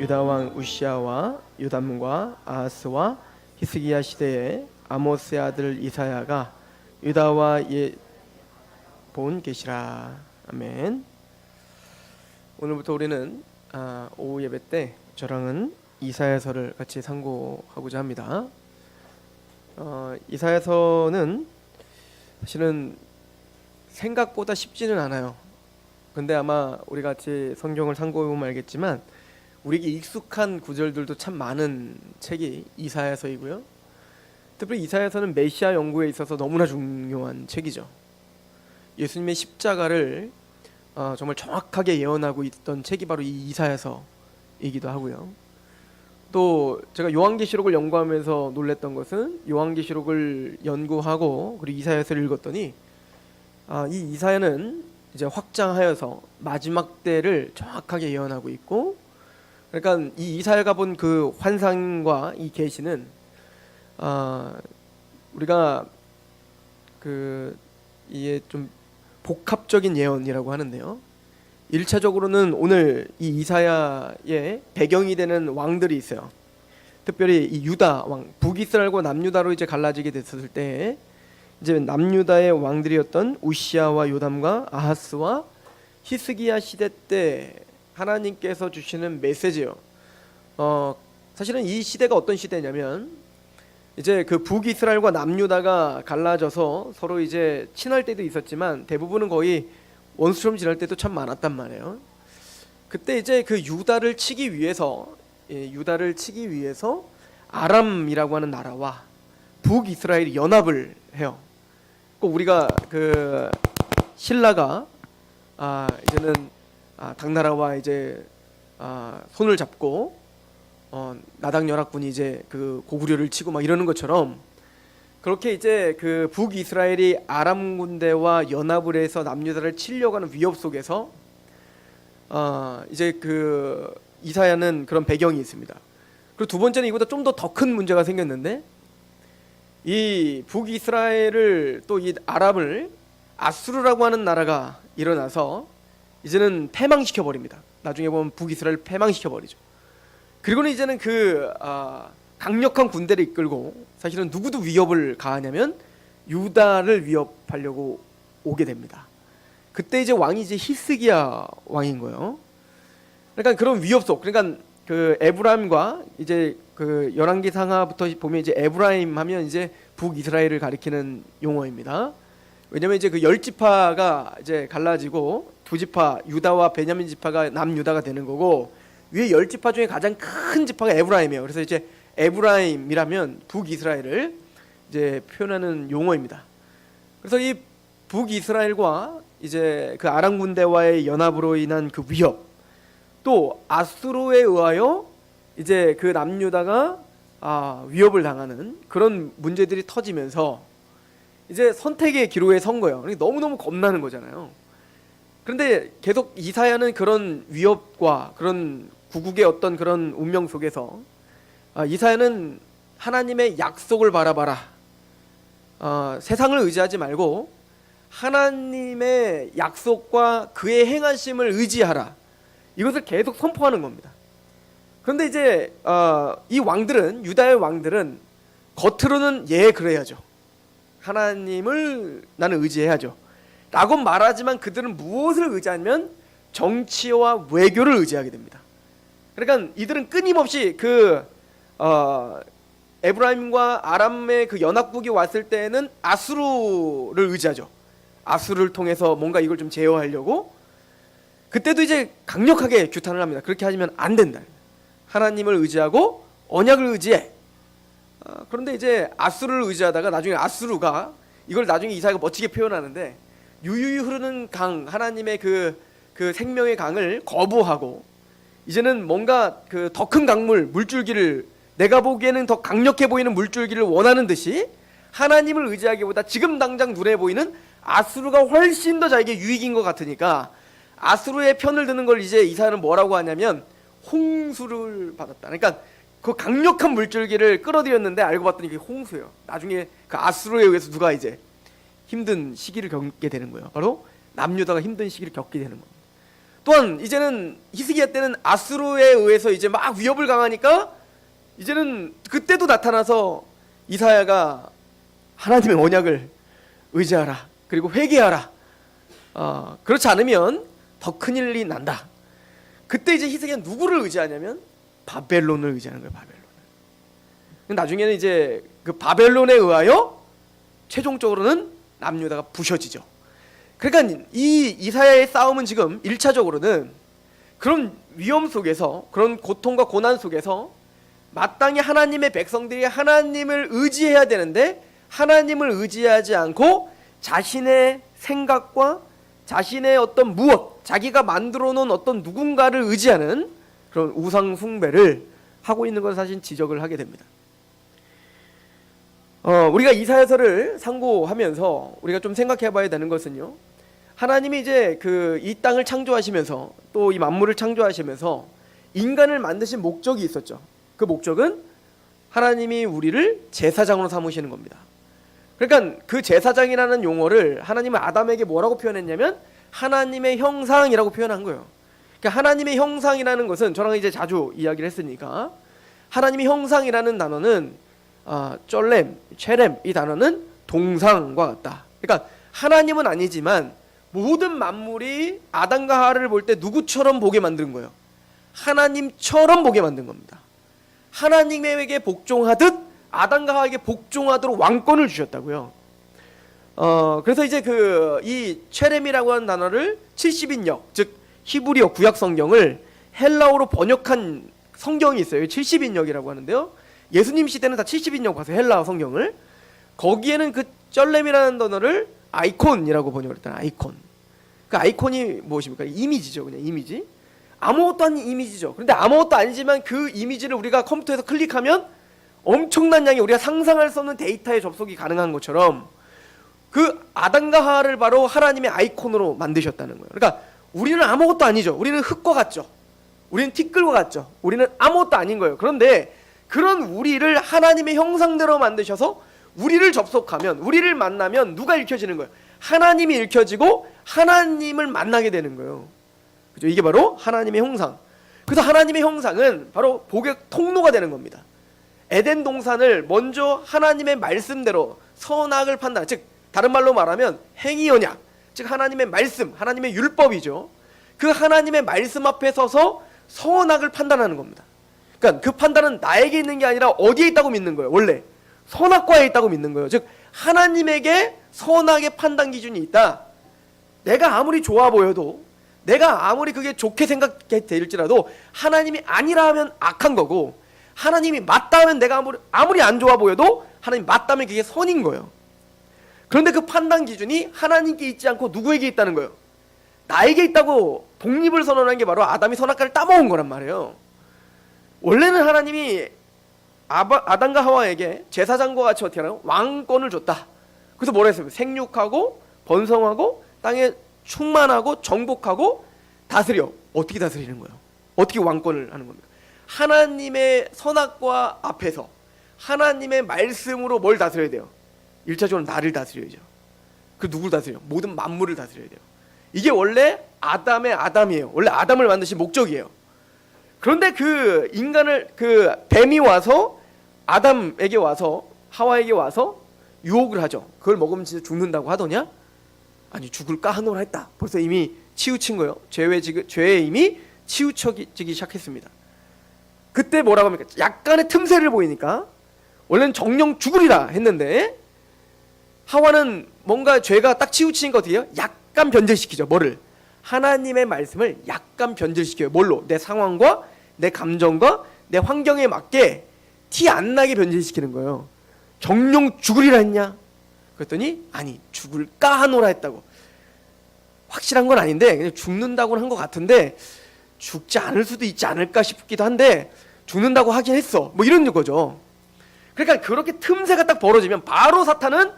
유다 왕 우시아와 요담과 아하스와 히스기야 시대에 아모스의 아들 이사야가 유다와 본 계시라. 아멘. 오늘부터 우리는 오후 예배 때 저랑은 이사야서를 같이 상고하고자 합니다. 이사야서는 사실은 생각보다 쉽지는 않아요. 근데 아마 우리 같이 성경을 상고해보면 알겠지만 우리에게 익숙한 구절들도 참 많은 책이 이사야서이고요. 특별히 이사야서는 메시아 연구에 있어서 너무나 중요한 책이죠. 예수님의 십자가를 정말 정확하게 예언하고 있던 책이 바로 이 이사야서이기도 하고요. 또 제가 요한계시록을 연구하면서 놀랬던 것은 요한계시록을 연구하고 그리고 이사야서를 읽었더니 이 이사야는 이제 확장하여서 마지막 때를 정확하게 예언하고 있고, 그러니까 이 이사야가 본 그 환상과 이 계시는 우리가 이게 좀 복합적인 예언이라고 하는데요. 1차적으로는 오늘 이 이사야의 배경이 되는 왕들이 있어요. 특별히 이 유다 왕, 북이스라엘과 남유다로 이제 갈라지게 됐을 때 이제 남유다의 왕들이었던 우시아와 요담과 아하스와 히스기야 시대 때 하나님께서 주시는 메시지요. 사실은 이 시대가 어떤 시대냐면 이제 그 북이스라엘과 남유다가 갈라져서 서로 이제 친할 때도 있었지만 대부분은 거의 원수처럼 지낼 때도 참 많았단 말이에요. 그때 이제 그 유다를 치기 위해서 아람이라고 하는 나라와 북이스라엘이 연합을 해요. 꼭 우리가 그 신라가 이제는 당나라와 이제 손을 잡고 나당 연합군이 이제 그 고구려를 치고 막 이러는 것처럼 그렇게 이제 그 북이스라엘이 아람 군대와 연합을 해서 남유다를 치려고 하는 위협 속에서 이제 그 이사야는 그런 배경이 있습니다. 그리고 두 번째는 이보다 좀 더 큰 문제가 생겼는데, 이 북이스라엘을 또 이 아람을 아수르라고 하는 나라가 일어나서 이제는 패망시켜 버립니다. 나중에 보면 북이스라엘 패망시켜 버리죠. 그리고는 이제는 그 강력한 군대를 이끌고 사실은 누구도 위협을 가하냐면 유다를 위협하려고 오게 됩니다. 그때 이제 왕이 이제 히스기야 왕인 거예요. 그러니까 그런 위협 속, 그러니까 그 에브라임과 이제 그 열왕기상하부터 보면 이제 에브라임 하면 이제 북이스라엘을 가리키는 용어입니다. 왜냐면 이제 그 10지파가 이제 갈라지고 두 지파 유다와 베냐민 지파가 남유다가 되는 거고, 위에 10지파 중에 가장 큰 지파가 에브라임이에요. 그래서 이제 에브라임이라면 북이스라엘을 이제 표현하는 용어입니다. 그래서 이 북이스라엘과 이제 그 아람 군대와의 연합으로 인한 그 위협, 또 아수르에 의하여 이제 그 남유다가 위협을 당하는 그런 문제들이 터지면서 이제 선택의 기로에 선 거예요. 그러니까 너무너무 겁나는 거잖아요. 그런데 계속 이사야는 그런 위협과 그런 구국의 어떤 그런 운명 속에서 이사야는 하나님의 약속을 바라봐라. 세상을 의지하지 말고 하나님의 약속과 그의 행하심을 의지하라. 이것을 계속 선포하는 겁니다. 그런데 이제 이 왕들은, 유다의 왕들은 겉으로는 그래야죠. 하나님을 나는 의지해야죠 라고 말하지만 그들은 무엇을 의지하면 정치와 외교를 의지하게 됩니다. 그러니까 이들은 끊임없이 그 에브라임과 아람의 그 연합국이 왔을 때는 아수르를 의지하죠. 아수르를 통해서 뭔가 이걸 좀 제어하려고. 그때도 이제 강력하게 규탄을 합니다. 그렇게 하시면 안 된다. 하나님을 의지하고 언약을 의지해. 그런데 이제 아수르를 의지하다가 나중에 아수르가, 이걸 나중에 이사야가 멋지게 표현하는데, 유유히 흐르는 강, 하나님의 그 생명의 강을 거부하고 이제는 뭔가 그 더 큰 강물, 물줄기를, 내가 보기에는 더 강력해 보이는 물줄기를 원하는 듯이 하나님을 의지하기보다 지금 당장 눈에 보이는 아수르가 훨씬 더 자기에게 유익인 것 같으니까 아수르의 편을 드는 걸 이제 이사야는 뭐라고 하냐면 홍수를 받았다. 그러니까 그 강력한 물줄기를 끌어들였는데 알고 봤더니 그게 홍수예요. 나중에 그 아수르에 의해서 누가 이제 힘든 시기를 겪게 되는 거예요. 바로 남유다가 힘든 시기를 겪게 되는 겁니다. 또한 이제는 히스기야 때는 아수르에 의해서 이제 막 위협을 강하니까 이제는 그때도 나타나서 이사야가 하나님의 언약을 의지하라, 그리고 회개하라. 그렇지 않으면 더 큰일이 난다. 그때 이제 히스기야는 누구를 의지하냐면 바벨론을 의지하는 거예요. 바벨론. 나중에는 이제 그 바벨론에 의하여 최종적으로는 남유다가 부셔지죠. 그러니까 이 이사야의 싸움은 지금 1차적으로는 그런 위험 속에서, 그런 고통과 고난 속에서 마땅히 하나님의 백성들이 하나님을 의지해야 되는데 하나님을 의지하지 않고 자신의 생각과 자신의 어떤 무엇, 자기가 만들어 놓은 어떤 누군가를 의지하는 그런 우상 숭배를 하고 있는 것을 사실 지적을 하게 됩니다. 우리가 이사야서를 상고하면서 우리가 좀 생각해 봐야 되는 것은요, 하나님이 이제 이 땅을 창조하시면서 또 이 만물을 창조하시면서 인간을 만드신 목적이 있었죠. 그 목적은 하나님이 우리를 제사장으로 삼으시는 겁니다. 그러니까 그 제사장이라는 용어를 하나님은 아담에게 뭐라고 표현했냐면 하나님의 형상이라고 표현한 거예요. 그러니까 하나님의 형상이라는 것은, 저랑 이제 자주 이야기를 했으니까, 하나님의 형상이라는 단어는 쩔렘, 체렘, 이 단어는 동상과 같다. 그러니까 하나님은 아니지만 모든 만물이 아담과 하와를 볼 때 누구처럼 보게 만든 거예요? 하나님처럼 보게 만든 겁니다. 하나님에게 복종하듯 아담과 하와에게 복종하도록 왕권을 주셨다고요. 그래서 이제 이 체렘이라고 하는 단어를 70인역, 즉 히브리어 구약 성경을 헬라어로 번역한 성경이 있어요. 70인역이라고 하는데요. 예수님 시대는 다 70인역 봐서 헬라어 성경을, 거기에는 그 쩔렘이라는 단어를 아이콘이라고 번역을 했잖아요. 아이콘. 그 아이콘이 무엇입니까? 이미지죠. 그냥 이미지. 아무것도 아닌 이미지죠. 그런데 아무것도 아니지만 그 이미지를 우리가 컴퓨터에서 클릭하면 엄청난 양의 우리가 상상할 수 없는 데이터에 접속이 가능한 것처럼 그 아담과 하와를 바로 하나님의 아이콘으로 만드셨다는 거예요. 그러니까 우리는 아무것도 아니죠. 우리는 흙과 같죠. 우리는 티끌과 같죠. 우리는 아무것도 아닌 거예요. 그런데 그런 우리를 하나님의 형상대로 만드셔서 우리를 접속하면, 우리를 만나면 누가 읽혀지는 거예요? 하나님이 읽혀지고 하나님을 만나게 되는 거예요. 그죠? 이게 바로 하나님의 형상. 그래서 하나님의 형상은 바로 복의 통로가 되는 겁니다. 에덴 동산을 먼저 하나님의 말씀대로 선악을 판단, 즉 다른 말로 말하면 행위 언약, 즉 하나님의 말씀, 하나님의 율법이죠. 그 하나님의 말씀 앞에 서서 선악을 판단하는 겁니다. 그러니까 그 판단은 나에게 있는 게 아니라 어디에 있다고 믿는 거예요. 원래 선악과에 있다고 믿는 거예요. 즉 하나님에게 선악의 판단 기준이 있다. 내가 아무리 좋아 보여도, 내가 아무리 그게 좋게 생각해 될지라도 하나님이 아니라 하면 악한 거고, 하나님이 맞다 하면 내가 아무리 안 좋아 보여도 하나님 맞다면 그게 선인 거예요. 그런데 그 판단 기준이 하나님께 있지 않고 누구에게 있다는 거예요? 나에게 있다고 독립을 선언한 게 바로 아담이 선악과를 따먹은 거란 말이에요. 원래는 하나님이 아담과 하와에게 제사장과 같이 어떻게 하나요? 왕권을 줬다. 그래서 뭐라 했어요? 생육하고 번성하고 땅에 충만하고 정복하고 다스려. 어떻게 다스리는 거예요? 어떻게 왕권을 하는 겁니까? 하나님의 선악과 앞에서 하나님의 말씀으로 뭘 다스려야 돼요? 1차적으로 나를 다스려야죠. 그 누구를 다스려요? 모든 만물을 다스려야 돼요. 이게 원래 아담의 아담이에요. 원래 아담을 만드신 목적이에요. 그런데 그 인간을, 그 뱀이 와서 아담에게 와서 하와에게 와서 유혹을 하죠. 그걸 먹으면 진짜 죽는다고 하더냐? 아니, 죽을까 하노라 했다. 벌써 이미 치우친 거예요. 죄에 이미 치우쳐지기 시작했습니다. 그때 뭐라고 합니까? 약간의 틈새를 보이니까 원래는 정령 죽으리라 했는데 하와는 뭔가 죄가 딱 치우치니까 어떻게 해요? 약간 변질시키죠. 뭐를? 하나님의 말씀을 약간 변질시켜요. 뭘로? 내 상황과 내 감정과 내 환경에 맞게 티 안 나게 변질시키는 거예요. 정령 죽으리라 했냐? 그랬더니 아니, 죽을까 하노라 했다고. 확실한 건 아닌데 그냥 죽는다고는 한 것 같은데 죽지 않을 수도 있지 않을까 싶기도 한데 죽는다고 하긴 했어. 뭐 이런 거죠. 그러니까 그렇게 틈새가 딱 벌어지면 바로 사탄은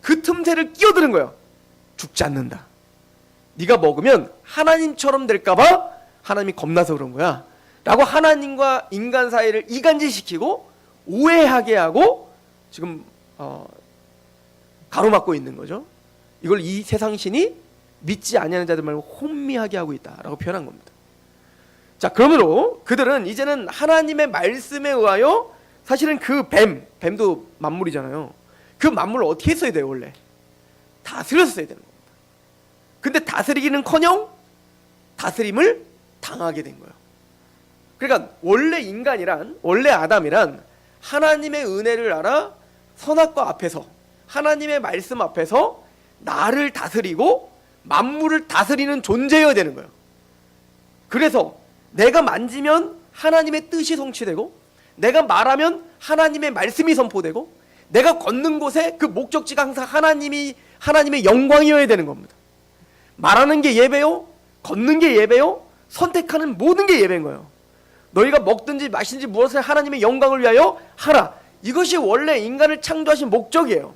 그 틈새를 끼어드는 거예요. 죽지 않는다. 네가 먹으면 하나님처럼 될까봐 하나님이 겁나서 그런 거야 라고 하나님과 인간 사이를 이간질시키고 오해하게 하고 지금 가로막고 있는 거죠. 이걸 이 세상 신이 믿지 아니하는 자들 말고 혼미하게 하고 있다라고 표현한 겁니다. 자, 그러므로 그들은 이제는 하나님의 말씀에 의하여 사실은 그 뱀도 만물이잖아요. 그 만물을 어떻게 써야 돼요? 원래 다스렸어야 되는 겁니다. 근데 다스리기는커녕 다스림을 당하게 된 거예요. 그러니까 원래 인간이란, 원래 아담이란 하나님의 은혜를 알아 선악과 앞에서, 하나님의 말씀 앞에서 나를 다스리고 만물을 다스리는 존재여야 되는 거예요. 그래서 내가 만지면 하나님의 뜻이 성취되고, 내가 말하면 하나님의 말씀이 선포되고, 내가 걷는 곳에 그 목적지가 항상 하나님의 영광이어야 되는 겁니다. 말하는 게 예배요, 걷는 게 예배요, 선택하는 모든 게 예배인 거예요. 너희가 먹든지 마시든지 무엇을 하나님의 영광을 위하여 하라. 이것이 원래 인간을 창조하신 목적이에요.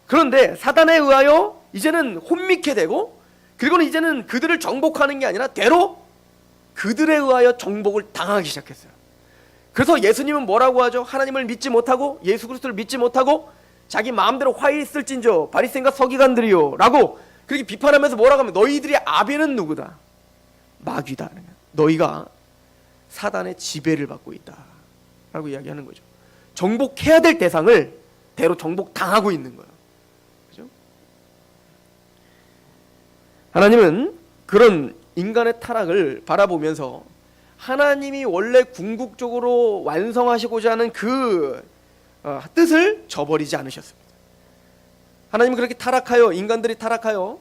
그런데 사단에 의하여 이제는 혼미케 되고, 그리고는 이제는 그들을 정복하는 게 아니라 대로 그들에 의하여 정복을 당하기 시작했어요. 그래서 예수님은 뭐라고 하죠? 하나님을 믿지 못하고 예수 그리스도를 믿지 못하고 자기 마음대로 화해 있을진저 바리새인과 서기관들이요 라고 그렇게 비판하면서 뭐라고 하면 너희들의 아비는 누구다? 마귀다. 너희가 사단의 지배를 받고 있다 라고 이야기하는 거죠. 정복해야 될 대상을 대로 정복당하고 있는 거예요. 그죠? 하나님은 그런 인간의 타락을 바라보면서 하나님이 원래 궁극적으로 완성하시고자 하는 그 뜻을 저버리지 않으셨습니다. 하나님은 그렇게 타락하여, 인간들이 타락하여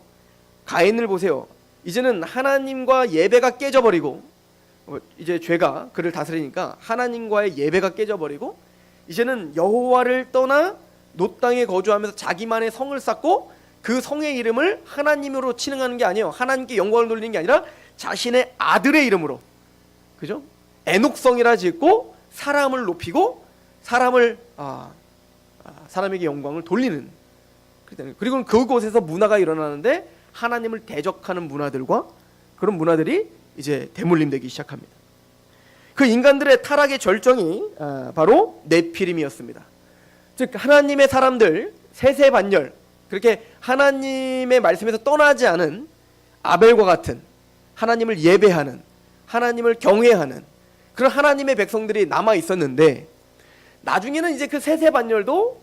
가인을 보세요. 이제는 하나님과 예배가 깨져버리고, 이제 죄가 그를 다스리니까 하나님과의 예배가 깨져버리고, 이제는 여호와를 떠나 놋 땅에 거주하면서 자기만의 성을 쌓고 그 성의 이름을 하나님으로 칭하는 게 아니에요. 하나님께 영광을 돌리는 게 아니라 자신의 아들의 이름으로, 그죠? 에녹성이라 짓고 사람을 높이고 사람에게 영광을 돌리는. 그리고 그곳에서 문화가 일어나는데 하나님을 대적하는 문화들과 그런 문화들이 이제 대물림되기 시작합니다. 그 인간들의 타락의 절정이 바로 네피림이었습니다. 즉 하나님의 사람들 세세반열, 그렇게 하나님의 말씀에서 떠나지 않은 아벨과 같은 하나님을 예배하는, 하나님을 경외하는 그런 하나님의 백성들이 남아 있었는데, 나중에는 이제 그 세세반열도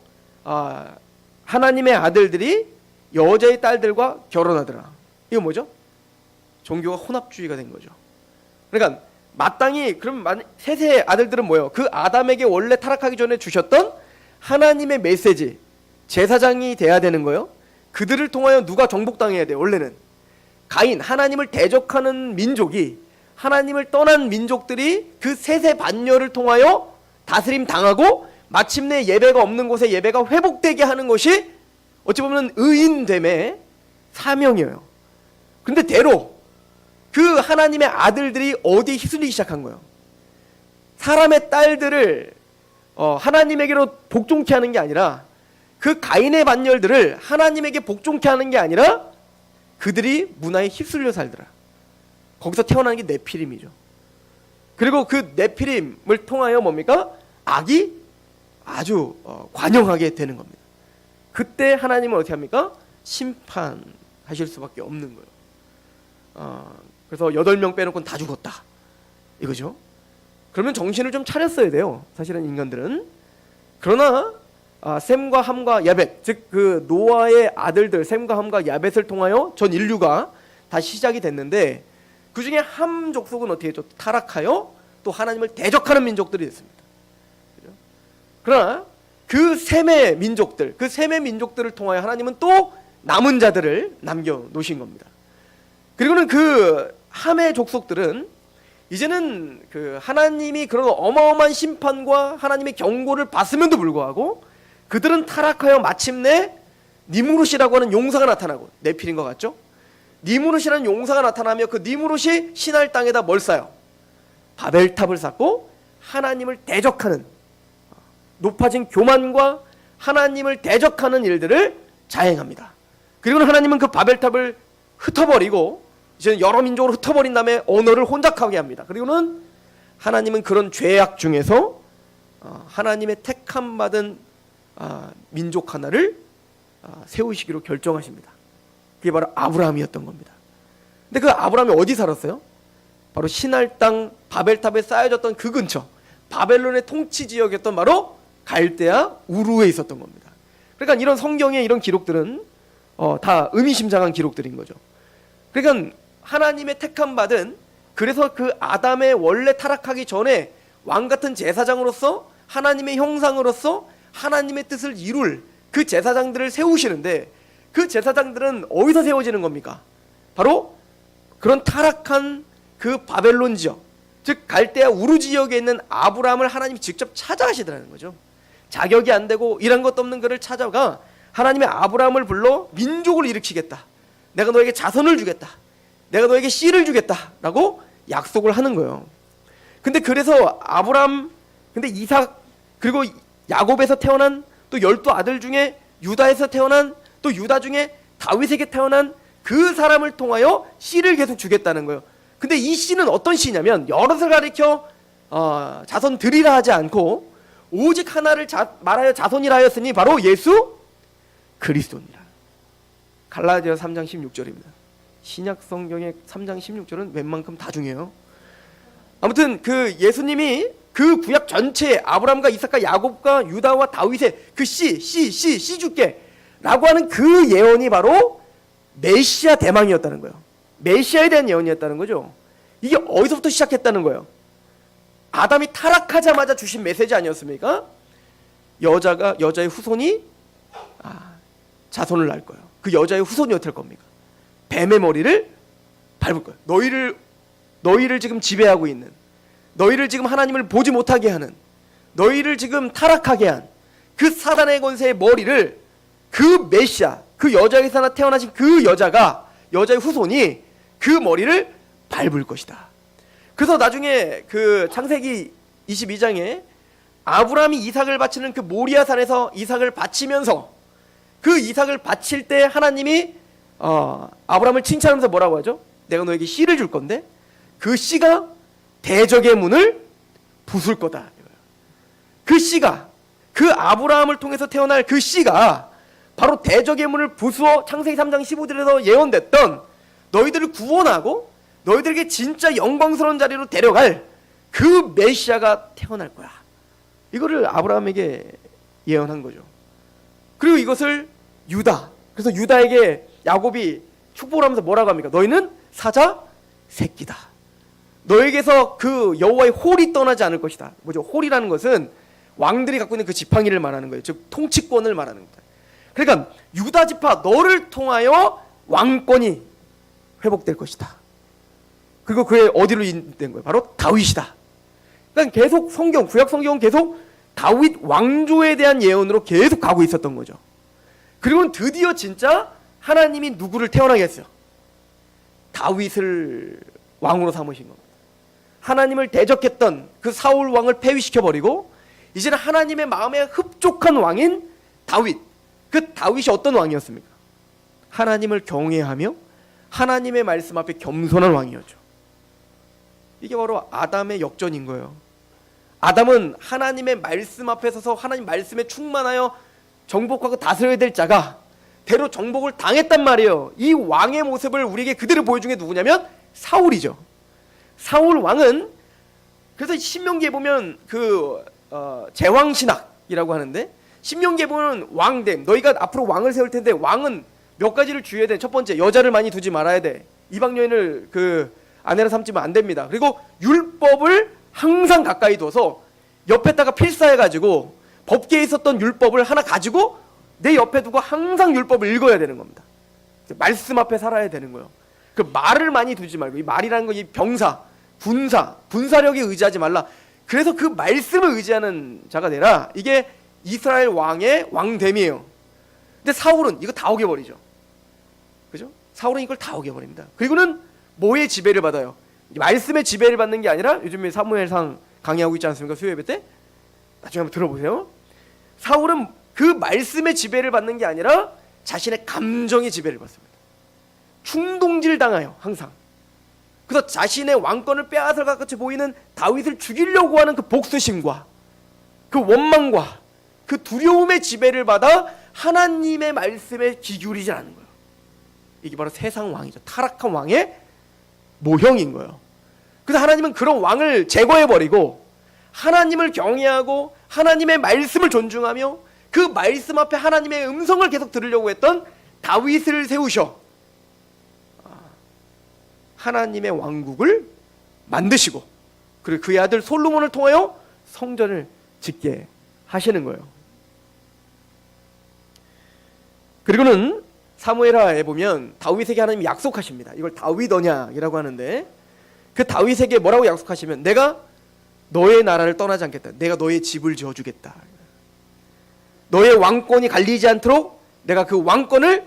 하나님의 아들들이 여자의 딸들과 결혼하더라. 이거 뭐죠? 종교가 혼합주의가 된 거죠. 그러니까 마땅히 그럼 세세 아들들은 뭐예요? 그 아담에게 원래 타락하기 전에 주셨던 하나님의 메시지, 제사장이 돼야 되는 거예요. 그들을 통하여 누가 정복당해야 돼요? 원래는 가인, 하나님을 대적하는 민족이, 하나님을 떠난 민족들이 그 세세반열을 통하여 다스림 당하고 마침내 예배가 없는 곳에 예배가 회복되게 하는 것이 어찌 보면 의인됨의 사명이에요. 근데 대로 그 하나님의 아들들이 어디에 휩쓸리기 시작한 거예요? 사람의 딸들을 하나님에게로 복종케 하는 게 아니라, 그 가인의 반열들을 하나님에게 복종케 하는 게 아니라 그들이 문화에 휩쓸려 살더라. 거기서 태어나는 게 네피림이죠. 그리고 그 네피림을 통하여 뭡니까? 악이 아주 관영하게 되는 겁니다. 그때 하나님은 어떻게 합니까? 심판하실 수밖에 없는 거예요. 그래서 8명 빼놓고는 다 죽었다 이거죠. 그러면 정신을 좀 차렸어야 돼요, 사실은 인간들은. 그러나 셈과 함과 야벳, 즉 그 노아의 아들들 셈과 함과 야벳을 통하여 전 인류가 다시 시작이 됐는데, 그 중에 함 족속은 어떻게 했죠? 타락하여 또 하나님을 대적하는 민족들이 됐습니다. 그죠? 그러나 그 셈의 민족들, 그 셈의 민족들을 통하여 하나님은 또 남은 자들을 남겨놓으신 겁니다. 그리고는 그 함의 족속들은 이제는 그 하나님이 그런 어마어마한 심판과 하나님의 경고를 받으면도 불구하고 그들은 타락하여 마침내 니무롯이라고 하는 용사가 나타나고, 네필인 것 같죠? 니무롯이라는 용사가 나타나며 그 니무롯이 신할 땅에다 뭘 쌓아요? 바벨탑을 쌓고 하나님을 대적하는, 높아진 교만과 하나님을 대적하는 일들을 자행합니다. 그리고는 하나님은 그 바벨탑을 흩어버리고 이제는 여러 민족으로 흩어버린 다음에 언어를 혼잡하게 합니다. 그리고는 하나님은 그런 죄악 중에서 하나님의 택함받은 민족 하나를 세우시기로 결정하십니다. 그게 바로 아브라함이었던 겁니다. 근데 그 아브라함이 어디 살았어요? 바로 신할 땅 바벨탑에 쌓여졌던 그 근처, 바벨론의 통치 지역이었던 바로 갈대아 우르에 있었던 겁니다. 그러니까 이런 성경의 이런 기록들은 다 의미심장한 기록들인 거죠. 그러니까 하나님의 택함 받은, 그래서 그 아담의 원래 타락하기 전에 왕 같은 제사장으로서 하나님의 형상으로서 하나님의 뜻을 이룰 그 제사장들을 세우시는데, 그 제사장들은 어디서 세워지는 겁니까? 바로 그런 타락한 그 바벨론 지역, 즉 갈대아 우르 지역에 있는 아브라함을 하나님이 직접 찾아가시더라는 거죠. 자격이 안 되고 일한 것도 없는 그를 찾아가 하나님의 아브라함을 불러 민족을 일으키겠다, 내가 너에게 자손을 주겠다, 내가 너에게 씨를 주겠다 라고 약속을 하는 거예요. 근데 그래서 아브라함, 근데 이삭, 그리고 야곱에서 태어난 또 12아들 중에 유다에서 태어난, 또 유다 중에 다윗에게 태어난 그 사람을 통하여 씨를 계속 주겠다는 거예요. 근데 이 씨는 어떤 씨냐면, 여럿을 가리켜 자손 드리라 하지 않고 오직 하나를 말하여 자손이라 하였으니 바로 예수 그리스도니라. 갈라디아 3장 16절입니다. 신약 성경의 3장 16절은 웬만큼 다 중요해요. 아무튼 그 예수님이 그 구약 전체에 아브라함과 이삭과 야곱과 유다와 다윗의 그 씨 줄게 라고 하는 그 예언이 바로 메시아 대망이었다는 거예요. 메시아에 대한 예언이었다는 거죠. 이게 어디서부터 시작했다는 거예요? 아담이 타락하자마자 주신 메시지 아니었습니까? 여자의 후손이 자손을 낳을 거예요. 그 여자의 후손이 어떨 겁니까? 뱀의 머리를 밟을 거예요. 너희를 지금 지배하고 있는, 너희를 지금 하나님을 보지 못하게 하는, 너희를 지금 타락하게 한 그 사단의 권세의 머리를 그 메시아, 그 여자에서 태어나신 그 여자의 후손이 그 머리를 밟을 것이다. 그래서 나중에 그 창세기 22장에 아브라함이 이삭을 바치는 그 모리아산에서 이삭을 바치면서, 그 이삭을 바칠 때 하나님이 아브라함을 칭찬하면서 뭐라고 하죠? 내가 너에게 씨를 줄 건데 그 씨가 대적의 문을 부술 거다. 그 씨가, 그 아브라함을 통해서 태어날 그 씨가 바로 대적의 문을 부수어 창세기 3장 15절에서 예언됐던, 너희들을 구원하고 너희들에게 진짜 영광스러운 자리로 데려갈 그 메시아가 태어날 거야. 이거를 아브라함에게 예언한 거죠. 그리고 이것을 유다, 그래서 유다에게 야곱이 축복을 하면서 뭐라고 합니까? 너희는 사자 새끼다. 너에게서 그 여호와의 홀이 떠나지 않을 것이다. 뭐죠? 홀이라는 것은 왕들이 갖고 있는 그 지팡이를 말하는 거예요. 즉 통치권을 말하는 겁니다. 그러니까 유다 지파 너를 통하여 왕권이 회복될 것이다. 그리고 그게 어디로 인된 거예요? 바로 다윗이다. 그러니까 계속 구약 성경은 계속 다윗 왕조에 대한 예언으로 계속 가고 있었던 거죠. 그리고 드디어 진짜 하나님이 누구를 태어나게 했어요? 다윗을 왕으로 삼으신 겁니다. 하나님을 대적했던 그 사울 왕을 폐위시켜버리고 이제는 하나님의 마음에 흡족한 왕인 다윗. 그 다윗이 어떤 왕이었습니까? 하나님을 경외하며 하나님의 말씀 앞에 겸손한 왕이었죠. 이게 바로 아담의 역전인 거예요. 아담은 하나님의 말씀 앞에 서서 하나님 말씀에 충만하여 정복하고 다스려야 될 자가 대로 정복을 당했단 말이에요. 이 왕의 모습을 우리에게 그대로 보여준 게 누구냐면 사울이죠. 사울 왕은, 그래서 신명기에 보면 그 제왕신학이라고 하는데, 신명기에 보면 왕됨, 너희가 앞으로 왕을 세울 텐데 왕은 몇 가지를 주의해야 돼. 첫 번째, 여자를 많이 두지 말아야 돼. 이방 여인을 그 아내로 삼지면 안 됩니다. 그리고 율법을 항상 가까이 둬서 옆에다가 필사해가지고 법계에 있었던 율법을 하나 가지고 내 옆에 두고 항상 율법을 읽어야 되는 겁니다. 말씀 앞에 살아야 되는 거예요. 그 말을 많이 두지 말고, 이 말이라는 거 이 병사, 분사력에 의지하지 말라. 그래서 그 말씀을 의지하는 자가 되라. 이게 이스라엘 왕의 왕됨이에요. 근데 사울은 이거 다 어겨버리죠. 그죠? 사울은 이걸 다 어겨버립니다. 그리고는 뭐의 지배를 받아요? 말씀의 지배를 받는 게 아니라, 요즘에 사무엘상 강의하고 있지 않습니까? 수요예배 때? 나중에 한번 들어보세요. 사울은 그 말씀의 지배를 받는 게 아니라 자신의 감정의 지배를 받습니다. 충동질 당하여 항상. 그래서 자신의 왕권을 빼앗을 것 같이 보이는 다윗을 죽이려고 하는 그 복수심과 그 원망과 그 두려움의 지배를 받아 하나님의 말씀에 귀 기울이지 않는 거예요. 이게 바로 세상 왕이죠. 타락한 왕의 모형인 거예요. 그래서 하나님은 그런 왕을 제거해버리고 하나님을 경외하고 하나님의 말씀을 존중하며 그 말씀 앞에 하나님의 음성을 계속 들으려고 했던 다윗을 세우셔 하나님의 왕국을 만드시고 그리고 그의 아들 솔로몬을 통하여 성전을 짓게 하시는 거예요. 그리고는 사무엘하에 보면 다윗에게 하나님이 약속하십니다. 이걸 다윗 언약이라고 하는데 그 다윗에게 뭐라고 약속하시면 내가 너의 나라를 떠나지 않겠다. 내가 너의 집을 지어주겠다. 너의 왕권이 갈리지 않도록 내가 그 왕권을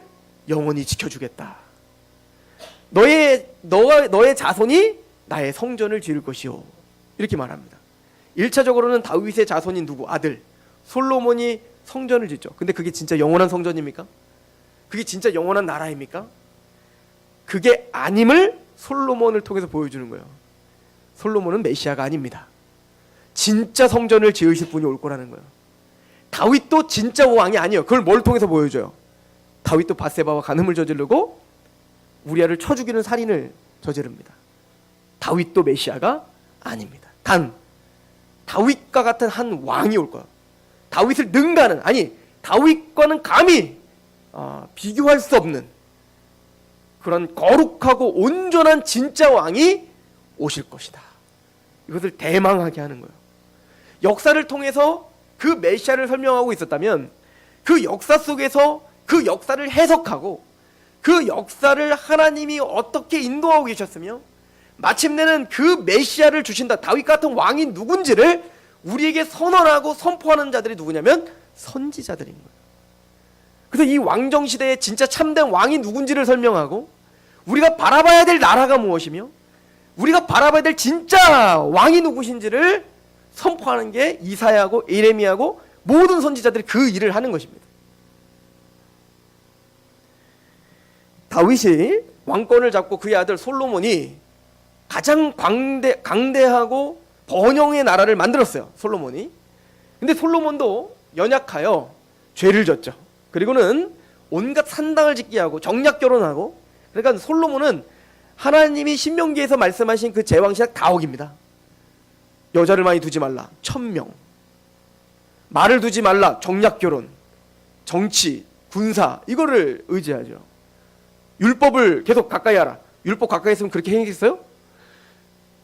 영원히 지켜주겠다. 너의 자손이 나의 성전을 지을 것이요. 이렇게 말합니다. 1차적으로는 다윗의 자손인 누구? 아들 솔로몬이 성전을 짓죠. 근데 그게 진짜 영원한 성전입니까? 그게 진짜 영원한 나라입니까? 그게 아님을 솔로몬을 통해서 보여주는 거예요. 솔로몬은 메시아가 아닙니다. 진짜 성전을 지으실 분이 올 거라는 거예요. 다윗도 진짜 왕이 아니에요. 그걸 뭘 통해서 보여줘요? 다윗도 밧세바와 간음을 저지르고 우리아를 쳐 죽이는 살인을 저지릅니다. 다윗도 메시아가 아닙니다. 단 다윗과 같은 한 왕이 올 거예요. 다윗을 능가하는, 아니 다윗과는 감히 비교할 수 없는 그런 거룩하고 온전한 진짜 왕이 오실 것이다. 이것을 대망하게 하는 거예요. 역사를 통해서 그 메시아를 설명하고 있었다면 그 역사 속에서 그 역사를 해석하고 그 역사를 하나님이 어떻게 인도하고 계셨으며 마침내는 그 메시아를 주신다. 다윗 같은 왕이 누군지를 우리에게 선언하고 선포하는 자들이 누구냐면 선지자들인 거예요. 그래서 이 왕정시대의 진짜 참된 왕이 누군지를 설명하고 우리가 바라봐야 될 나라가 무엇이며 우리가 바라봐야 될 진짜 왕이 누구신지를 선포하는 게 이사야하고 예레미야하고 모든 선지자들이 그 일을 하는 것입니다. 다윗이 왕권을 잡고 그의 아들 솔로몬이 가장 강대하고 번영의 나라를 만들었어요. 솔로몬이. 근데 솔로몬도 연약하여 죄를 졌죠. 그리고는 온갖 산당을 짓게 하고 정략 결혼하고, 그러니까 솔로몬은 하나님이 신명기에서 말씀하신 그 제왕신약 다 어깁니다. 여자를 많이 두지 말라 1000명, 말을 두지 말라 정략 결혼, 정치, 군사, 이거를 의지하죠. 율법을 계속 가까이 하라. 율법 가까이 했으면 그렇게 행했겠어요?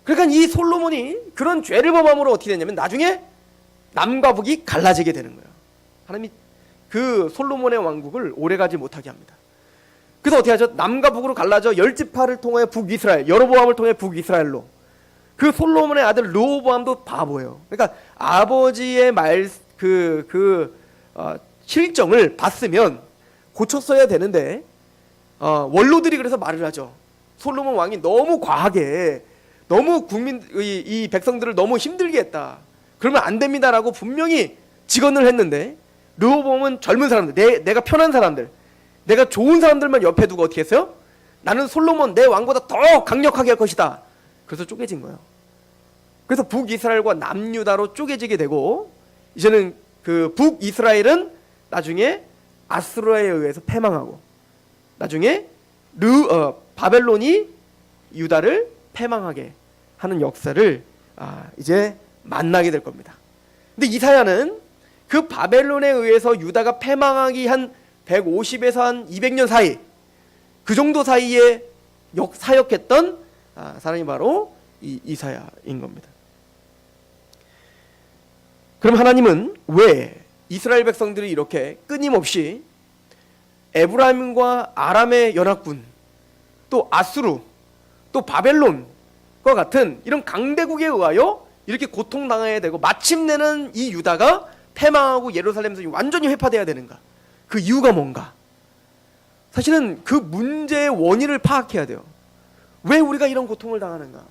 그러니까 이 솔로몬이 그런 죄를 범함으로 어떻게 되냐면 나중에 남과 북이 갈라지게 되는 거예요. 하나님이 그 솔로몬의 왕국을 오래가지 못하게 합니다. 그래서 어떻게 하죠? 남과 북으로 갈라져 10지파를 통해 북이스라엘, 여로보암을 통해 북이스라엘로. 그 솔로몬의 아들 르호보암도 바보예요. 그러니까 아버지의 실정을 봤으면 고쳤어야 되는데 원로들이 그래서 말을 하죠. 솔로몬 왕이 너무 과하게, 너무 이 백성들을 너무 힘들게 했다. 그러면 안 됩니다라고 분명히 직언을 했는데 르호보암은 젊은 사람들, 내가 편한 사람들, 내가 좋은 사람들만 옆에 두고 어떻게 했어요? 나는 솔로몬 내 왕보다 더 강력하게 할 것이다. 그래서 쪼개진 거예요. 그래서 북이스라엘과 남유다로 쪼개지게 되고 이제는 그 북이스라엘은 나중에 아수르에 의해서 패망하고 나중에 바벨론이 유다를 패망하게 하는 역사를 이제 만나게 될 겁니다. 근데 이사야는 그 바벨론에 의해서 유다가 패망하기 한 150에서 한 200년 사이, 그 정도 사이에 사역했던 사람이 바로 이 이사야인 겁니다. 그럼 하나님은 왜 이스라엘 백성들이 이렇게 끊임없이 에브라임과 아람의 연합군, 또 아수르, 또 바벨론과 같은 이런 강대국에 의하여 이렇게 고통당해야 되고 마침내는 이 유다가 패망하고 예루살렘에서 완전히 회파돼야 되는가? 그 이유가 뭔가? 사실은 그 문제의 원인을 파악해야 돼요. 왜 우리가 이런 고통을 당하는가?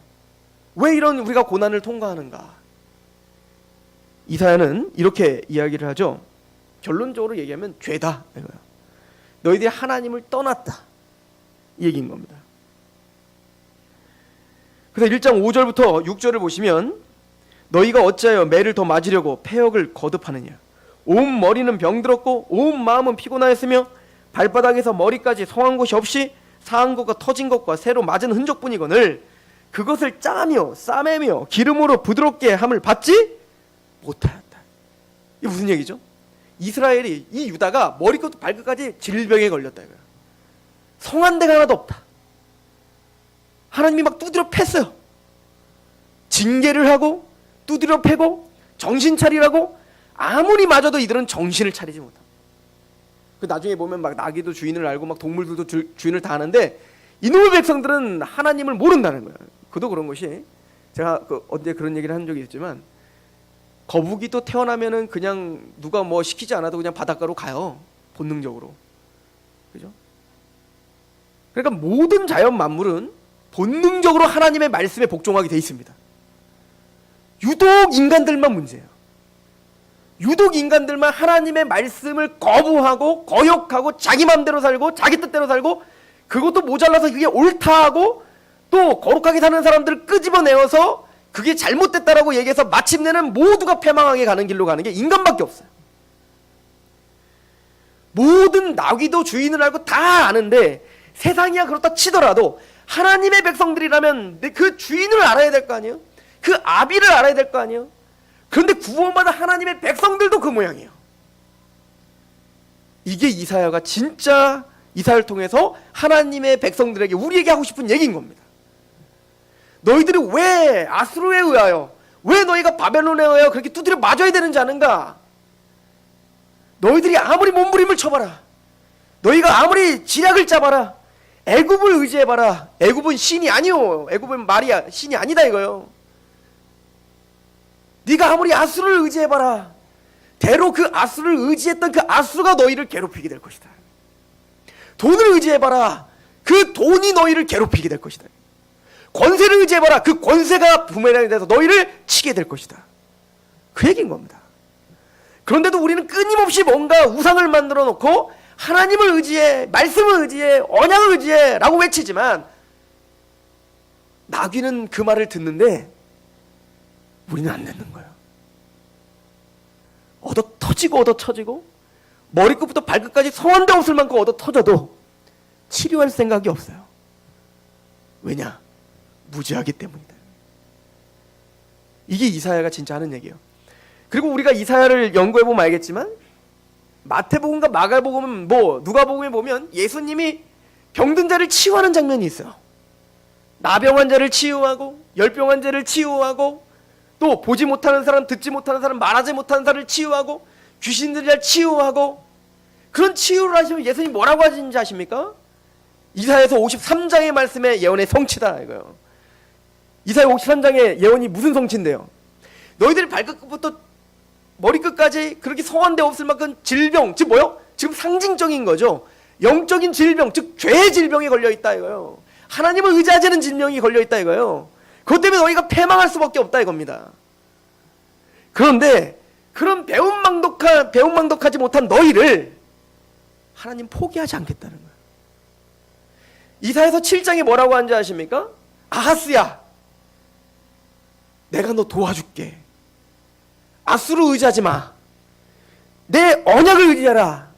왜 이런 우리가 고난을 통과하는가? 이사야는 이렇게 이야기를 하죠. 결론적으로 얘기하면 죄다 이거예요. 너희들이 하나님을 떠났다, 이 얘기인 겁니다. 그래서 1장 5절부터 6절을 보시면 너희가 어찌하여 매를 더 맞으려고 패역을 거듭하느냐? 온 머리는 병들었고 온 마음은 피곤하였으며 발바닥에서 머리까지 성한 곳이 없이 상한 것과 터진 것과 새로 맞은 흔적뿐이거늘 그것을 짜며 싸매며 기름으로 부드럽게 함을 받지 못하였다. 이게 무슨 얘기죠? 이스라엘이, 이 유다가 머리부터 발끝까지 질병에 걸렸다 이거야. 성한 데가 하나도 없다. 하나님이 막 두드려 팼어요. 징계를 하고 두드려 패고 정신 차리라고 아무리 맞아도 이들은 정신을 차리지 못합니다. 그 나중에 보면 막 나귀도 주인을 알고 막 동물들도 주인을 다 아는데 이놈의 백성들은 하나님을 모른다는 거예요. 그도 그런 것이, 제가 언제 그런 얘기를 한 적이 있지만, 거북이도 태어나면은 그냥 누가 뭐 시키지 않아도 그냥 바닷가로 가요. 본능적으로. 그죠? 그러니까 모든 자연 만물은 본능적으로 하나님의 말씀에 복종하게 돼 있습니다. 유독 인간들만 문제예요. 유독 인간들만 하나님의 말씀을 거부하고 거역하고 자기 마음대로 살고 자기 뜻대로 살고, 그것도 모자라서 그게 옳다 하고 또 거룩하게 사는 사람들을 끄집어내어서 그게 잘못됐다라고 얘기해서 마침내는 모두가 패망하게 가는 길로 가는 게 인간밖에 없어요. 모든 나귀도 주인을 알고 다 아는데 세상이야 그렇다 치더라도 하나님의 백성들이라면 그 주인을 알아야 될 거 아니에요? 그 아비를 알아야 될 거 아니에요? 그런데 구원받은 하나님의 백성들도 그 모양이에요. 이게 이사야가 진짜 이사야를 통해서 하나님의 백성들에게, 우리에게 하고 싶은 얘기인 겁니다. 너희들이 왜 아수르에 의하여, 왜 너희가 바벨론에 의하여 그렇게 두드려 맞아야 되는지 아는가? 너희들이 아무리 몸부림을 쳐봐라, 너희가 아무리 지략을 짜봐라, 애굽을 의지해봐라. 애굽은 신이 아니오. 애굽은 말이야 신이 아니다 이거요. 네가 아무리 아수르를 의지해봐라, 대로 그 아수르를 의지했던 그 아수르가 너희를 괴롭히게 될 것이다. 돈을 의지해봐라, 그 돈이 너희를 괴롭히게 될 것이다. 권세를 의지해봐라, 그 권세가 부메랑이 돼서 너희를 치게 될 것이다. 그 얘기인 겁니다. 그런데도 우리는 끊임없이 뭔가 우상을 만들어 놓고 하나님을 의지해, 말씀을 의지해, 언약을 의지해 라고 외치지만, 나귀는 그 말을 듣는데 우리는 안 듣는 거예요. 얻어 터지고 얻어 터지고 머리끝부터 발끝까지 성한 데 없을 만큼 얻어 터져도 치료할 생각이 없어요. 왜냐? 무지하기 때문이다. 이게 이사야가 진짜 하는 얘기예요. 그리고 우리가 이사야를 연구해보면 알겠지만, 마태복음과 마가복음, 누가복음에 보면 예수님이 병든 자를 치유하는 장면이 있어요. 나병 환자를 치유하고, 열병 환자를 치유하고, 또 보지 못하는 사람, 듣지 못하는 사람, 말하지 못하는 사람을 치유하고, 귀신들을 치유하고, 그런 치유를 하시면 예수님이 뭐라고 하시는지 아십니까? 이사야서 53장의 말씀의 예언의 성취다 이거요. 이사야 53장의 예언이 무슨 성취인데요? 너희들이 발끝부터 머리끝까지 그렇게 성한 데 없을 만큼 질병, 즉 뭐요? 지금 상징적인 거죠. 영적인 질병, 즉 죄의 질병이 걸려있다 이거요. 하나님을 의지하지 않는 질병이 걸려있다 이거요. 그것 때문에 너희가 패망할 수밖에 없다 이겁니다. 그런데 그런 배은망덕하지 못한 너희를 하나님 포기하지 않겠다는 거예요. 이사야서 7장에 뭐라고 하는지 아십니까? 아하스야, 내가 너 도와줄게. 아수르 의지하지 마. 내 언약을 의지하라.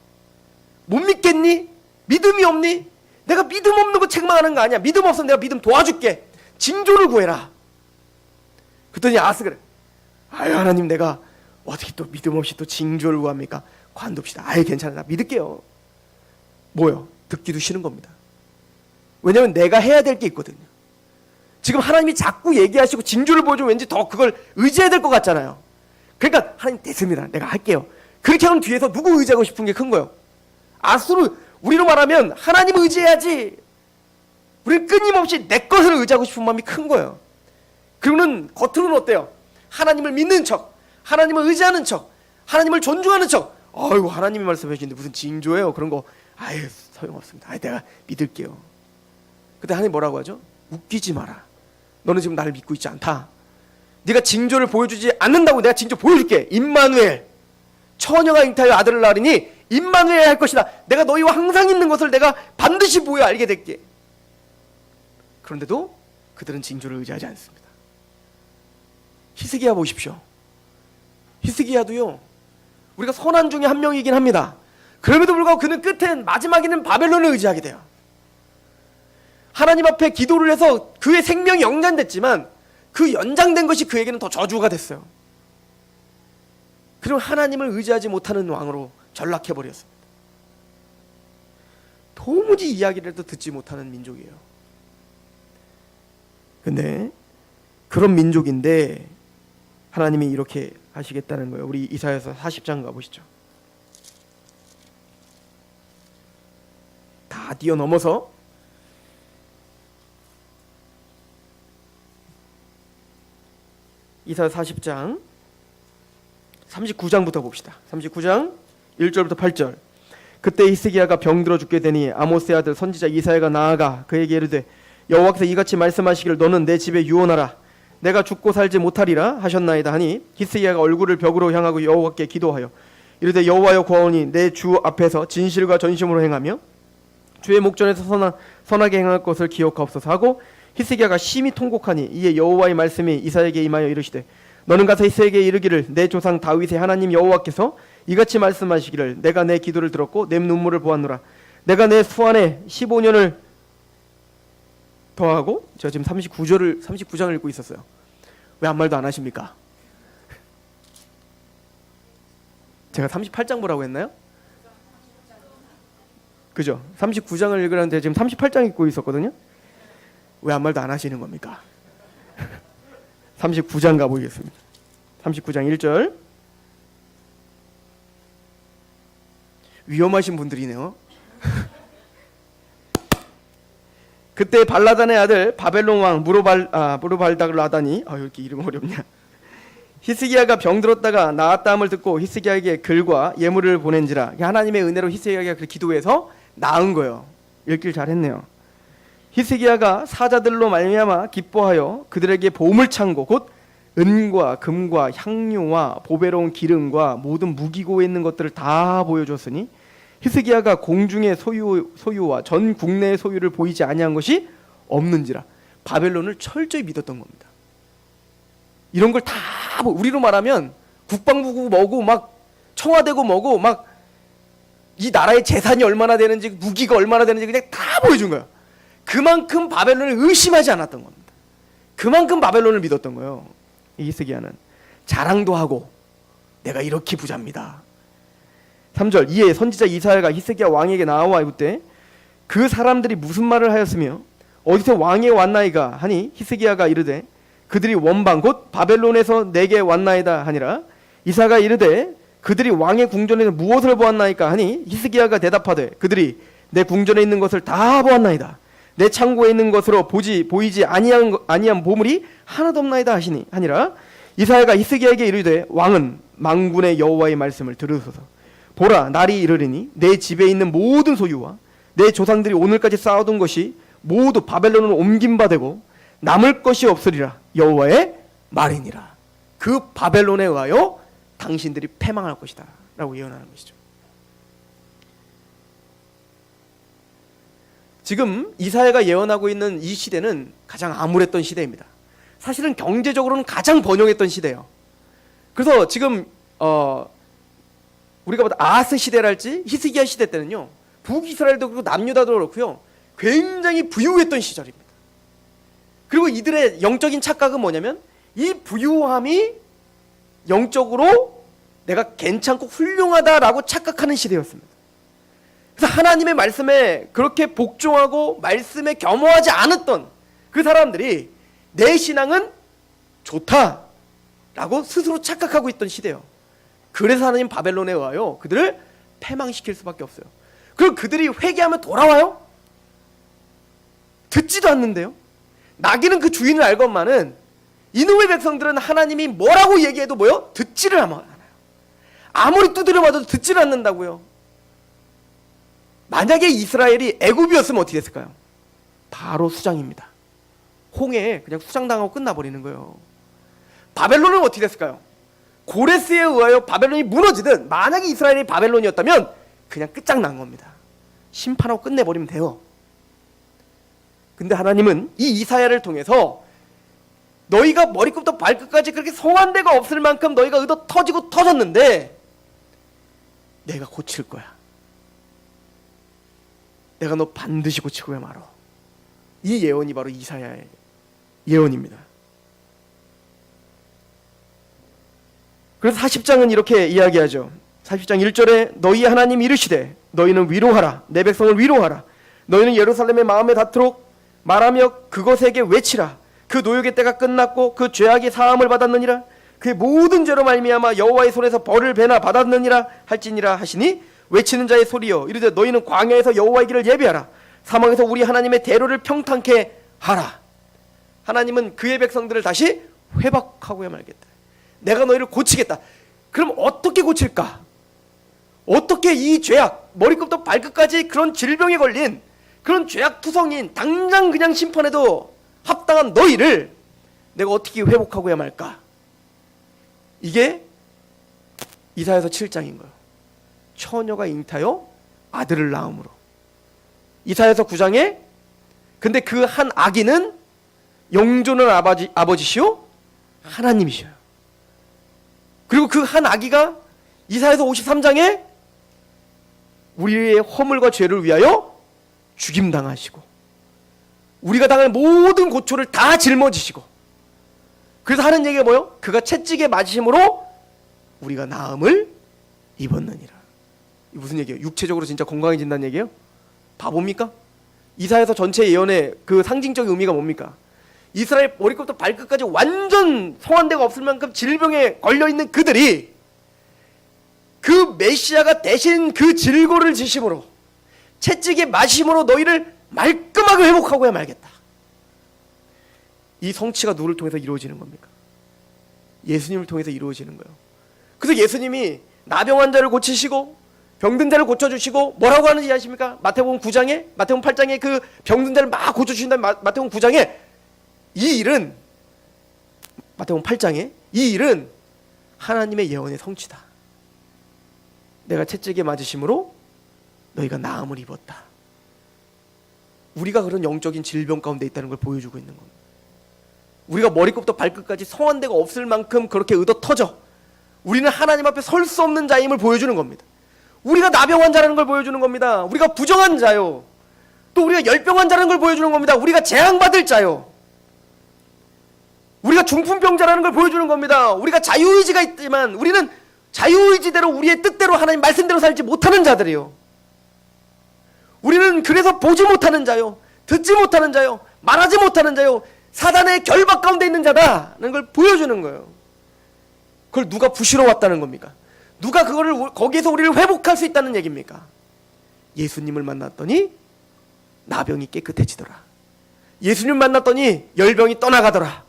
못 믿겠니? 믿음이 없니? 내가 믿음 없는 거 책망하는 거 아니야. 믿음 없으면 내가 믿음 도와줄게. 징조를 구해라. 그랬더니 아하스가 그래, 아유 하나님, 내가 어떻게 또 믿음 없이 또 징조를 구합니까? 관둡시다. 아유 괜찮아, 나 믿을게요. 뭐요? 듣기도 싫은 겁니다. 왜냐하면 내가 해야 될 게 있거든요. 지금 하나님이 자꾸 얘기하시고 징조를 보여주면 왠지 더 그걸 의지해야 될 것 같잖아요. 그러니까 하나님 됐습니다, 내가 할게요. 그렇게 하면 뒤에서 누구 의지하고 싶은 게 큰 거예요? 아수르, 우리로 말하면 하나님을 의지해야지. 우리는 끊임없이 내 것을 의지하고 싶은 마음이 큰 거예요. 그리고는 겉으로는 어때요? 하나님을 믿는 척, 하나님을 의지하는 척, 하나님을 존중하는 척. 아이고 하나님이 말씀해 주시는데 무슨 징조예요? 그런 거 아유 소용없습니다. 아유 내가 믿을게요. 그때 하나님 뭐라고 하죠? 웃기지 마라. 너는 지금 나를 믿고 있지 않다. 네가 징조를 보여주지 않는다고 내가 징조 보여줄게. 임마누엘, 처녀가 잉타하여 아들을 낳으리니 임마누엘 할 것이다. 내가 너희와 항상 있는 것을 내가 반드시 보여 알게 될게. 그런데도 그들은 징조를 의지하지 않습니다. 히스기야 보십시오. 히스기야도요, 우리가 선한 중에 한 명이긴 합니다. 그럼에도 불구하고 그는 끝엔, 마지막에는 바벨론을 의지하게 돼요. 하나님 앞에 기도를 해서 그의 생명이 연장됐지만 그 연장된 것이 그에게는 더 저주가 됐어요. 그리고 하나님을 의지하지 못하는 왕으로 전락해버렸습니다. 도무지 이야기를 해도 듣지 못하는 민족이에요. 근데 그런 민족인데 하나님이 이렇게 하시겠다는 거예요. 우리 이사야서 40장 가보시죠. 다 뛰어넘어서 이사야 40장 39장부터 봅시다. 39장 1절부터 8절. 그때 히스기야가 병들어 죽게 되니 아모스의 아들 선지자 이사야가 나아가 그에게 이르되 여호와께서 이같이 말씀하시기를 너는 내 집에 유언하라. 내가 죽고 살지 못하리라 하셨나이다 하니 히스기야가 얼굴을 벽으로 향하고 여호와께 기도하여 이르되 여호와여 구하오니 내 주 앞에서 진실과 전심으로 행하며 주의 목전에서 선하게 행할 것을 기억하옵소서 하고 히스기야가 심히 통곡하니 이에 여호와의 말씀이 이사야에게 임하여 이르시되 너는 가서 히스기야에게 이르기를 내 조상 다윗의 하나님 여호와께서 이같이 말씀하시기를 내가 내 기도를 들었고 내 눈물을 보았노라. 내가 내 수안에 15년을 더하고 제가 지금 39장을 읽고 있었어요. 왜 아무 말도 안 하십니까? 제가 38장 보라고 했나요? 그죠? 39장을 읽으라는데 지금 38장 읽고 있었거든요. 왜 아무 말도 안 하시는 겁니까? 39장 가보겠습니다. 39장 1절. 위험하신 분들이네요. 그때 발라단의 아들 바벨론 왕 무로발닥을 하다니 이렇게 이름 어렵냐. 히스기야가 병들었다가 나았다함을 듣고 히스기야에게 글과 예물을 보낸지라. 하나님의 은혜로 히스기야가 그 기도해서 나은 거예요. 읽길 잘했네요. 히스기야가 사자들로 말미암아 기뻐하여 그들에게 보물 창고 곧 은과 금과 향료와 보배로운 기름과 모든 무기고에 있는 것들을 다 보여줬으니 히스기야가 공중의 소유와 전 국내의 소유를 보이지 아니한 것이 없는지라. 바벨론을 철저히 믿었던 겁니다. 이런 걸 다 우리로 말하면 국방부고 뭐고 막 청와대고 뭐고 막 이 나라의 재산이 얼마나 되는지 무기가 얼마나 되는지 그냥 다 보여준 거예요. 그만큼 바벨론을 의심하지 않았던 겁니다. 그만큼 바벨론을 믿었던 거예요. 이 히스기야는 자랑도 하고 내가 이렇게 부자입니다. 3절. 이에 선지자 이사야가 히스기야 왕에게 나와 이르되 그 사람들이 무슨 말을 하였으며 어디서 왕이 왔나이까 하니 히스기야가 이르되 그들이 원방 곧 바벨론에서 내게 왔나이다 하니라. 이사야가 이르되 그들이 왕의 궁전에서 무엇을 보았나이까 하니 히스기야가 대답하되 그들이 내 궁전에 있는 것을 다 보았나이다. 내 창고에 있는 것으로 보이지 아니한 보물이 하나도 없나이다 하니라. 이사야가 히스기야에게 이르되 왕은 만군의 여호와의 말씀을 들으소서. 보라 날이 이르리니 내 집에 있는 모든 소유와 내 조상들이 오늘까지 쌓아둔 것이 모두 바벨론으로 옮긴 바 되고 남을 것이 없으리라. 여호와의 말이니라. 그 바벨론에 의하여 당신들이 패망할 것이다 라고 예언하는 것이죠. 지금 이사야가 예언하고 있는 이 시대는 가장 암울했던 시대입니다. 사실은 경제적으로는 가장 번영했던 시대예요. 그래서 지금 우리가 보다 아하스 시대랄지 히스기야 시대 때는요, 북이스라엘도 그렇고 남유다도 그렇고요, 굉장히 부유했던 시절입니다. 그리고 이들의 영적인 착각은 뭐냐면 이 부유함이 영적으로 내가 괜찮고 훌륭하다라고 착각하는 시대였습니다. 그래서 하나님의 말씀에 그렇게 복종하고 말씀에 겸허하지 않았던 그 사람들이 내 신앙은 좋다라고 스스로 착각하고 있던 시대예요. 그래서 하나님 바벨론에 의하여 그들을 패망시킬 수밖에 없어요. 그럼 그들이 회개하면 돌아와요? 듣지도 않는데요. 나귀는 그 주인을 알건만은 이놈의 백성들은 하나님이 뭐라고 얘기해도 뭐요? 듣지를 않아요. 아무리 두드려봐도 듣지를 않는다고요. 만약에 이스라엘이 애굽이었으면 어떻게 됐을까요? 바로 수장입니다. 홍해에 그냥 수장당하고 끝나버리는 거예요. 바벨론은 어떻게 됐을까요? 고레스에 의하여 바벨론이 무너지든, 만약에 이스라엘이 바벨론이었다면 그냥 끝장난 겁니다. 심판하고 끝내버리면 돼요. 근데 하나님은 이 이사야를 통해서 너희가 머리끝부터 발끝까지 그렇게 성한 데가 없을 만큼 너희가 의도 터지고 터졌는데 내가 고칠 거야. 내가 너 반드시 고치고야 말어. 이 예언이 바로 이사야의 예언입니다. 그래서 40장은 이렇게 이야기하죠. 40장 1절에 너희 하나님 이르시되 너희는 위로하라 내 백성을 위로하라 너희는 예루살렘의 마음에 닿도록 말하며 그것에게 외치라 그 노역의 때가 끝났고 그 죄악이 사함을 받았느니라 그의 모든 죄로 말미암아 여호와의 손에서 벌을 배나 받았느니라 할지니라 하시니 외치는 자의 소리여 이르되 너희는 광야에서 여호와의 길을 예비하라 사막에서 우리 하나님의 대로를 평탄케 하라. 하나님은 그의 백성들을 다시 회복하고야 말겠다. 내가 너희를 고치겠다. 그럼 어떻게 고칠까? 어떻게 이 죄악, 머리끝부터 발끝까지 그런 질병에 걸린 그런 죄악투성인 당장 그냥 심판해도 합당한 너희를 내가 어떻게 회복하고야 말까? 이게 이사야서 7장인 거예요. 처녀가 잉타여 아들을 낳음으로. 이사야서 9장에 근데 그 한 아기는 영존한 아버지시오 하나님이셔요. 그리고 그 한 아기가 이사야서 53장에 우리의 허물과 죄를 위하여 죽임당하시고 우리가 당할 모든 고초를 다 짊어지시고 그래서 하는 얘기가 뭐예요? 그가 채찍에 맞으심으로 우리가 나음을 입었느니라. 이게 무슨 얘기예요? 육체적으로 진짜 건강해진다는 얘기예요? 바보입니까? 이사야서 전체 예언의 그 상징적인 의미가 뭡니까? 이스라엘 머리끝부터 발끝까지 완전 성한데가 없을 만큼 질병에 걸려있는 그들이 그 메시아가 대신 그 질고를 지심으로 채찍에 맞으심으로 너희를 말끔하게 회복하고야 말겠다. 이 성취가 누구를 통해서 이루어지는 겁니까? 예수님을 통해서 이루어지는 거예요. 그래서 예수님이 나병 환자를 고치시고 병든 자를 고쳐주시고 뭐라고 하는지 아십니까? 마태복음 8장에 그 병든 자를 막 고쳐주신다는 마태복음 9장에 이 일은 마태복음 8장에 이 일은 하나님의 예언의 성취다. 내가 채찍에 맞으심으로 너희가 나음을 입었다. 우리가 그런 영적인 질병 가운데 있다는 걸 보여주고 있는 겁니다. 우리가 머리끝부터 발끝까지 성한 데가 없을 만큼 그렇게 의도터져 우리는 하나님 앞에 설 수 없는 자임을 보여주는 겁니다. 우리가 나병 환자라는 걸 보여주는 겁니다. 우리가 부정한 자요. 또 우리가 열병 환자라는 걸 보여주는 겁니다. 우리가 재앙받을 자요. 우리가 중풍병자라는 걸 보여주는 겁니다. 우리가 자유의지가 있지만 우리는 자유의지대로 우리의 뜻대로 하나님 말씀대로 살지 못하는 자들이요. 우리는 그래서 보지 못하는 자요. 듣지 못하는 자요. 말하지 못하는 자요. 사단의 결박 가운데 있는 자다는 걸 보여주는 거예요. 그걸 누가 부시러 왔다는 겁니까? 누가 그거를 거기에서 우리를 회복할 수 있다는 얘기입니까? 예수님을 만났더니 나병이 깨끗해지더라. 예수님 만났더니 열병이 떠나가더라.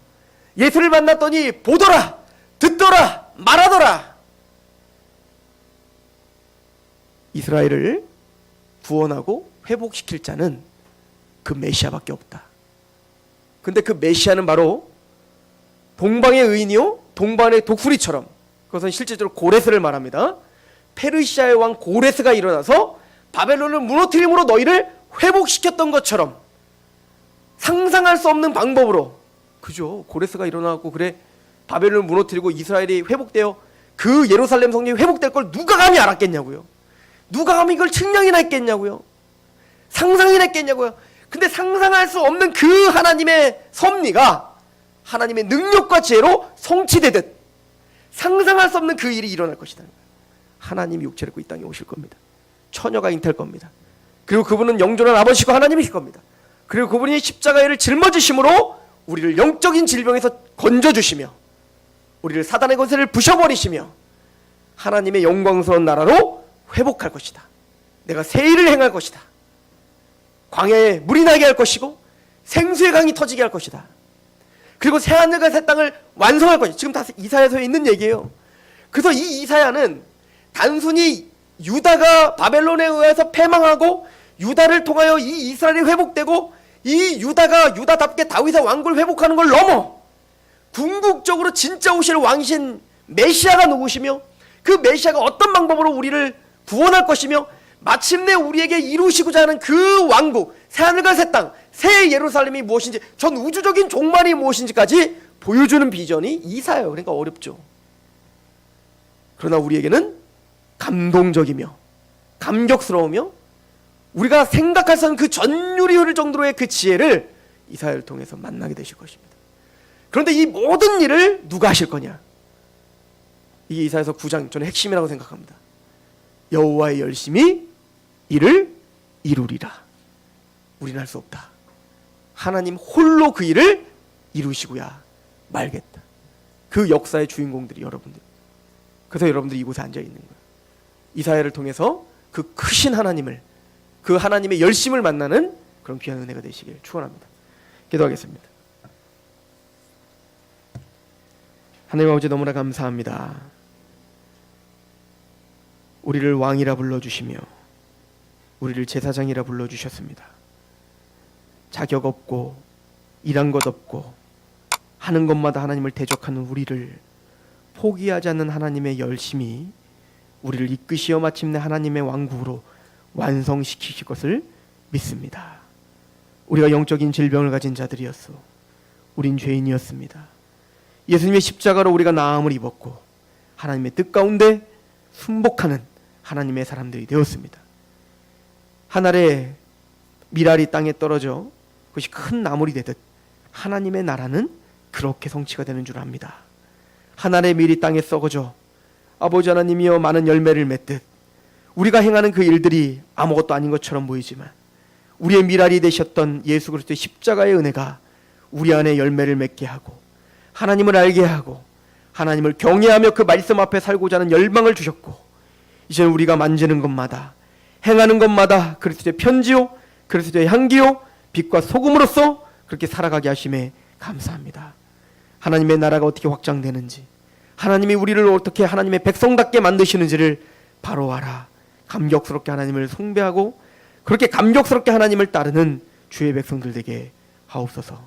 예수를 만났더니 보더라, 듣더라, 말하더라. 이스라엘을 구원하고 회복시킬 자는 그 메시아밖에 없다. 근데 그 메시아는 바로 동방의 의인이요 동방의 독수리처럼, 그것은 실제적으로 고레스를 말합니다. 페르시아의 왕 고레스가 일어나서 바벨론을 무너뜨림으로 너희를 회복시켰던 것처럼 상상할 수 없는 방법으로, 그죠? 고레스가 일어나고 그래 바벨론을 무너뜨리고 이스라엘이 회복되어 그 예루살렘 성전이 회복될 걸 누가 감히 알았겠냐고요. 누가 감히 이걸 측량이나 했겠냐고요. 상상이나 했겠냐고요. 근데 상상할 수 없는 그 하나님의 섭리가 하나님의 능력과 지혜로 성취되듯 상상할 수 없는 그 일이 일어날 것이다. 하나님이 육체를 입고 이 땅에 오실 겁니다. 처녀가 잉탈 겁니다. 그리고 그분은 영존한 아버지시고 하나님이실 겁니다. 그리고 그분이 십자가를 짊어지심으로 우리를 영적인 질병에서 건져주시며 우리를 사단의 권세를 부셔버리시며 하나님의 영광스러운 나라로 회복할 것이다. 내가 새 일을 행할 것이다. 광야에 물이 나게 할 것이고 생수의 강이 터지게 할 것이다. 그리고 새하늘과 새 땅을 완성할 것이다. 지금 다 이사야서에 있는 얘기예요. 그래서 이 이사야는 단순히 유다가 바벨론에 의해서 패망하고 유다를 통하여 이 이스라엘이 회복되고 이 유다가 유다답게 다윗의 왕국을 회복하는 걸 넘어 궁극적으로 진짜 오실 왕이신 메시아가 누구시며 그 메시아가 어떤 방법으로 우리를 구원할 것이며 마침내 우리에게 이루시고자 하는 그 왕국, 새하늘과 새 땅, 새 예루살렘이 무엇인지, 전 우주적인 종말이 무엇인지까지 보여주는 비전이 이사예요. 그러니까 어렵죠. 그러나 우리에게는 감동적이며 감격스러우며 우리가 생각할 수 없는 그 전율이 흐를 정도로의 그 지혜를 이사야를 통해서 만나게 되실 것입니다. 그런데 이 모든 일을 누가 하실 거냐? 이게 이사야서 9장 저는 핵심이라고 생각합니다. 여호와의 열심히 이를 이루리라. 우리는 할 수 없다. 하나님 홀로 그 일을 이루시고야 말겠다. 그 역사의 주인공들이 여러분들. 그래서 여러분들이 이곳에 앉아 있는 거예요. 이사야를 통해서 그 크신 하나님을, 그 하나님의 열심을 만나는 그런 귀한 은혜가 되시길 축원합니다. 기도하겠습니다. 하나님 아버지, 너무나 감사합니다. 우리를 왕이라 불러주시며 우리를 제사장이라 불러주셨습니다. 자격 없고 일한 것 없고 하는 것마다 하나님을 대적하는 우리를 포기하지 않는 하나님의 열심이 우리를 이끄시어 마침내 하나님의 왕국으로 완성시키실 것을 믿습니다. 우리가 영적인 질병을 가진 자들이었소. 우린 죄인이었습니다. 예수님의 십자가로 우리가 나음을 입었고 하나님의 뜻 가운데 순복하는 하나님의 사람들이 되었습니다. 한 알의 밀알이 땅에 떨어져 그것이 큰 나물이 되듯 하나님의 나라는 그렇게 성취가 되는 줄 압니다. 한 알의 밀이 땅에 썩어져 아버지 하나님이여 많은 열매를 맺듯 우리가 행하는 그 일들이 아무것도 아닌 것처럼 보이지만 우리의 밀알이 되셨던 예수 그리스도의 십자가의 은혜가 우리 안에 열매를 맺게 하고 하나님을 알게 하고 하나님을 경외하며 그 말씀 앞에 살고자 하는 열망을 주셨고, 이제는 우리가 만지는 것마다 행하는 것마다 그리스도의 편지요 그리스도의 향기요 빛과 소금으로서 그렇게 살아가게 하심에 감사합니다. 하나님의 나라가 어떻게 확장되는지, 하나님이 우리를 어떻게 하나님의 백성답게 만드시는지를 바로 알아 감격스럽게 하나님을 숭배하고 그렇게 감격스럽게 하나님을 따르는 주의 백성들 되게 하옵소서.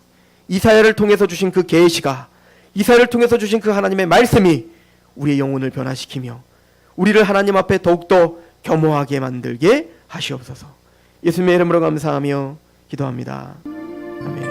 이사야를 통해서 주신 그 계시가, 이사야를 통해서 주신 그 하나님의 말씀이 우리의 영혼을 변화시키며 우리를 하나님 앞에 더욱더 겸허하게 만들게 하시옵소서. 예수님의 이름으로 감사하며 기도합니다. 아멘.